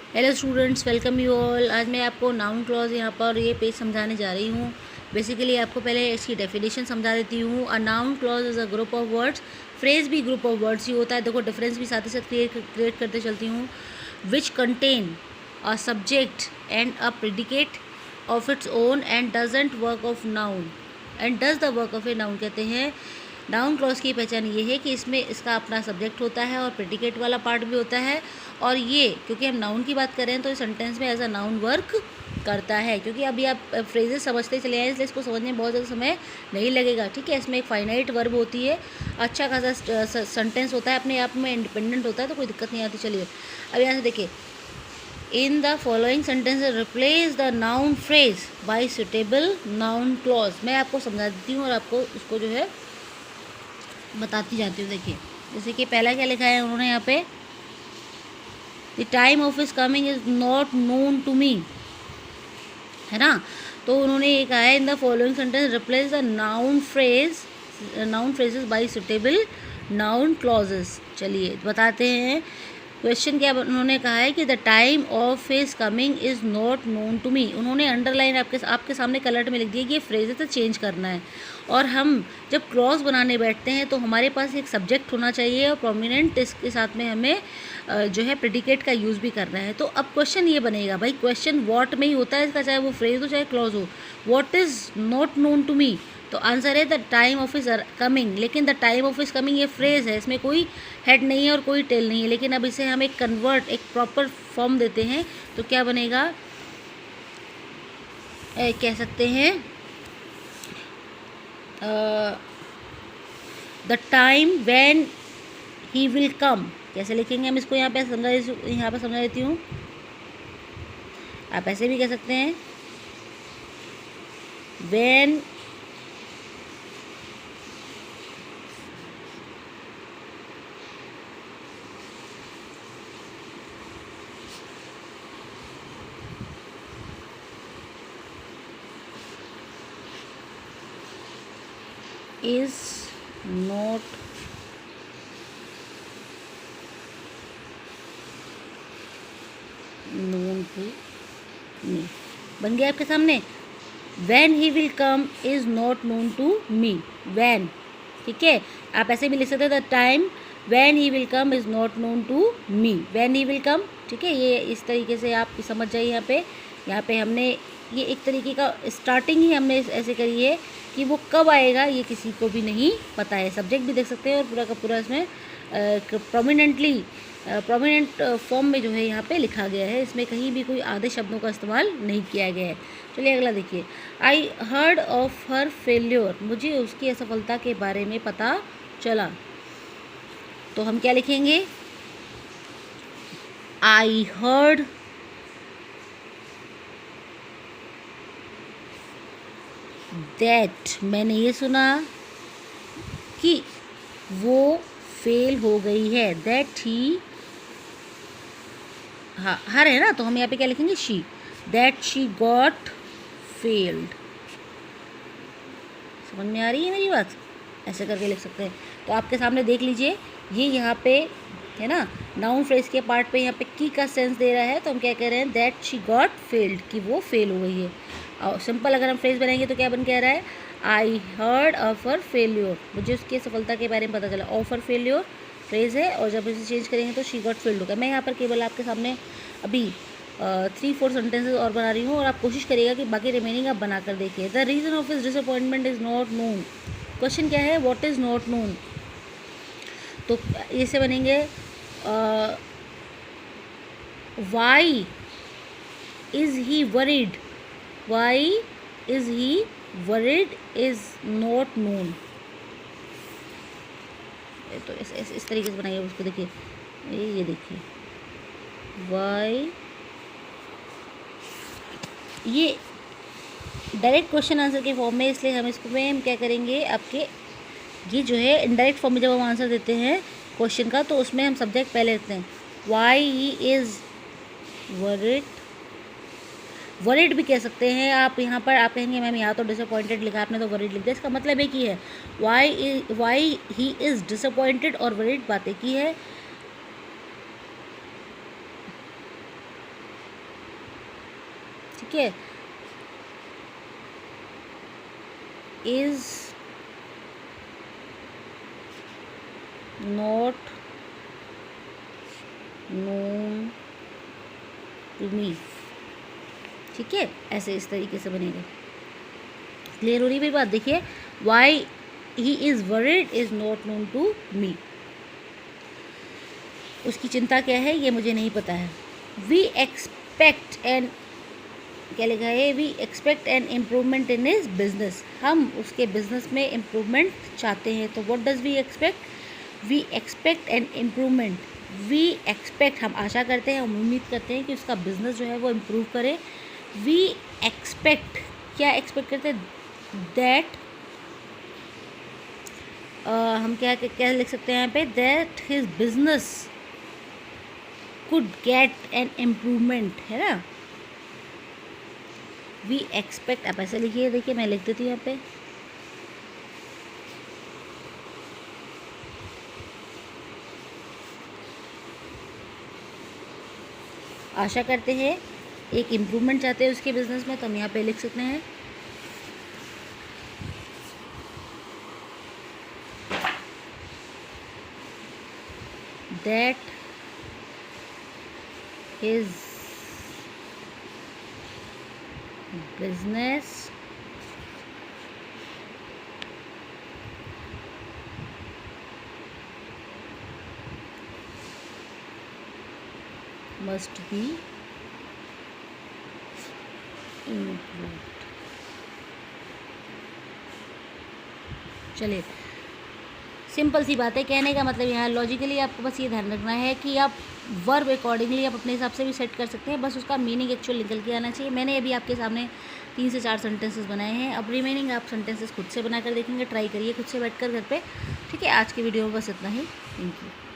Hello students, welcome you all. आज मैं आपको नाउन क्लॉज यहाँ पर ये पेज समझाने जा रही हूँ। बेसिकली आपको पहले इसकी डेफिनेशन समझा देती हूँ। A noun clause is a group of words. Phrase भी ग्रुप ऑफ वर्ड्स ही होता है। देखो डिफरेंस भी साथ ही साथ क्रिएट करते चलती हूँ। Which contain a subject and a predicate of its own and doesn't work of noun and does the work of a noun. कहते हैं नाउन क्लॉज की पहचान ये है कि इसमें इसका अपना सब्जेक्ट होता है और प्रेडिकेट वाला पार्ट भी होता है। और ये क्योंकि हम नाउन की बात कर रहे हैं तो इस सेंटेंस में एज अ नाउन वर्क करता है। क्योंकि अभी आप फ्रेजेस समझते चले आए इसलिए इसको समझने में बहुत ज़्यादा समय नहीं लगेगा। ठीक है, इसमें एक फाइनाइट वर्ब होती है, अच्छा खासा सेंटेंस होता है, अपने आप में इंडिपेंडेंट होता है, तो कोई दिक्कत नहीं आती। चलिए अब यहाँ से देखिए, इन the following sentence replace the noun phrase bye suitable noun clause. मैं आपको समझा देती हूँ और आपको उसको जो है बताती जाती हूँ। देखिए जैसे कि पहला क्या लिखा है उन्होंने यहाँ पे, the time of his coming is not known to me, है ना। तो उन्होंने ये कहा है in the following sentence replace the noun phrases by suitable noun clauses. चलिए बताते हैं क्वेश्चन क्या उन्होंने कहा है कि the time of his coming is not known to me. उन्होंने अंडरलाइन आपके सामने कलर्ट में लिख दिया कि ये फ्रेज है तो चेंज करना है। और हम जब क्लॉज बनाने बैठते हैं तो हमारे पास एक सब्जेक्ट होना चाहिए और प्रोमिनेंट इसके साथ में हमें जो है प्रेडिकेट का यूज़ भी करना है। तो अब क्वेश्चन ये बनेगा, भाई क्वेश्चन व्हाट में ही होता है इसका, चाहे वो फ्रेज हो चाहे क्लॉज हो। What is not known to me, तो आंसर है the time of is coming. लेकिन the time of is coming ये फ्रेज है, इसमें कोई हेड नहीं है और कोई टेल नहीं है। लेकिन अब इसे हम एक कन्वर्ट, एक प्रॉपर फॉर्म देते हैं तो क्या बनेगा, कह सकते हैं the time when he will कम। कैसे लिखेंगे हम इसको, यहाँ पे समझा देती हूँ। आप ऐसे भी कह सकते हैं, when is not known to me. बन गया आपके सामने, when he will come is not known to me. When, ठीक है, आप ऐसे भी लिख सकते हैं the time when he will come is not known to me. When he will come, ठीक है, ये इस तरीके से आप समझ जाइए। यहाँ पे हमने ये एक तरीके का स्टार्टिंग ही हमने ऐसे करी है कि वो कब आएगा ये किसी को भी नहीं पता है। सब्जेक्ट भी देख सकते हैं और पूरा का पूरा इसमें प्रोमिनेंट फॉर्म में जो है यहाँ पे लिखा गया है। इसमें कहीं भी कोई आधे शब्दों का इस्तेमाल नहीं किया गया है। चलिए अगला देखिए, I heard of her failure. मुझे उसकी असफलता के बारे में पता चला। तो हम क्या लिखेंगे, आई हर्ड दैट, मैंने ये सुना कि वो फेल हो गई है। दैट ही, हाँ हर है ना, तो हम यहाँ पे क्या लिखेंगे, she, that she got failed. समझ में आ रही है मेरी बात, ऐसे करके लिख सकते हैं। तो आपके सामने देख लीजिए, ये यहाँ पे है ना, नाउन फ्रेज के पार्ट पे यहाँ पे की का सेंस दे रहा है। तो हम क्या कह रहे हैं, दैट शी गॉट फेल्ड, कि वो फेल हो गई है। और सिंपल अगर हम फ्रेज बनाएंगे तो क्या बन के आ रहा है, I heard of her failure, मुझे उसकी सफलता के बारे में पता चला। ऑफ हर फेल्योर फ्रेज है और जब इसे चेंज करेंगे तो शी गॉट फेल्ड होगा। मैं यहाँ पर केवल आपके सामने अभी 3-4 सेंटेंसेज और बना रही हूँ और आप कोशिश करिएगा कि बाकी रिमेनिंग आप बना कर देखिए। The reason of his disappointment is not known. Question क्या है, व्हाट इज़ नॉट नोन। तो ऐसे बनेंगे, why is he worried. Why is he worried is not known. तो इस तरीके से बनाइए उसको। देखिए ये देखिए, वाई, ये डायरेक्ट क्वेश्चन आंसर के फॉर्म में, इसलिए हम इसको में हम क्या करेंगे, आपके ये जो है इनडायरेक्ट फॉर्म में जब हम आंसर देते हैं क्वेश्चन का तो उसमें हम सब्जेक्ट पहले लिखते हैं। Y he is worried, worried भी कह सकते हैं आप। यहाँ पर आप कहेंगे मैम यहाँ तो डिसअपॉइंटेड लिखा, आपने तो वरीड लिख दिया। इसका मतलब एक ही है, वाई ही इज़ डिसअपॉइंटेड और वरीड बात एक ही है। ठीक है, is not known to me. ठीक है, ऐसे इस तरीके से बनेगा। क्लियर हो रही मेरी बात? देखिए, why he is worried is not known to me. उसकी चिंता क्या है ये मुझे नहीं पता है। वी एक्सपेक्ट एन, क्या लिखा है, we expect an improvement in his business. हम उसके बिजनेस में इम्प्रूवमेंट चाहते हैं। तो what does we expect? We expect an improvement. We expect, हम आशा करते हैं, हम उम्मीद करते हैं कि उसका बिजनेस जो है वो इम्प्रूव करे। वी एक्सपेक्ट, क्या एक्सपेक्ट करते हैं? दैट, हम क्या क्या लिख सकते हैं यहाँ पे? That his business could get an improvement, है ना। वी एक्सपेक्ट, आप ऐसे लिखिए, देखिए मैं लिख देती हूँ यहाँ पे। आशा करते हैं, एक इम्प्रूवमेंट चाहते हैं उसके बिजनेस में, तो हम यहाँ पे लिख सकते हैं that his business must be improved। चलिए, सिंपल सी बात है। कहने का मतलब यहाँ लॉजिकली आपको बस ये ध्यान रखना है कि आप वर्ब अकॉर्डिंगली आप अपने हिसाब से भी सेट कर सकते हैं, बस उसका मीनिंग एक्चुअल निकल के आना चाहिए। मैंने अभी आपके सामने 3 से 4 सेंटेंसेस बनाए हैं। अब रिमेनिंग आप सेंटेंसेस खुद से बनाकर देखेंगे, ट्राई करिए खुद से बैठकर घर पे। ठीक है, आज की वीडियो में बस इतना ही। Thank you.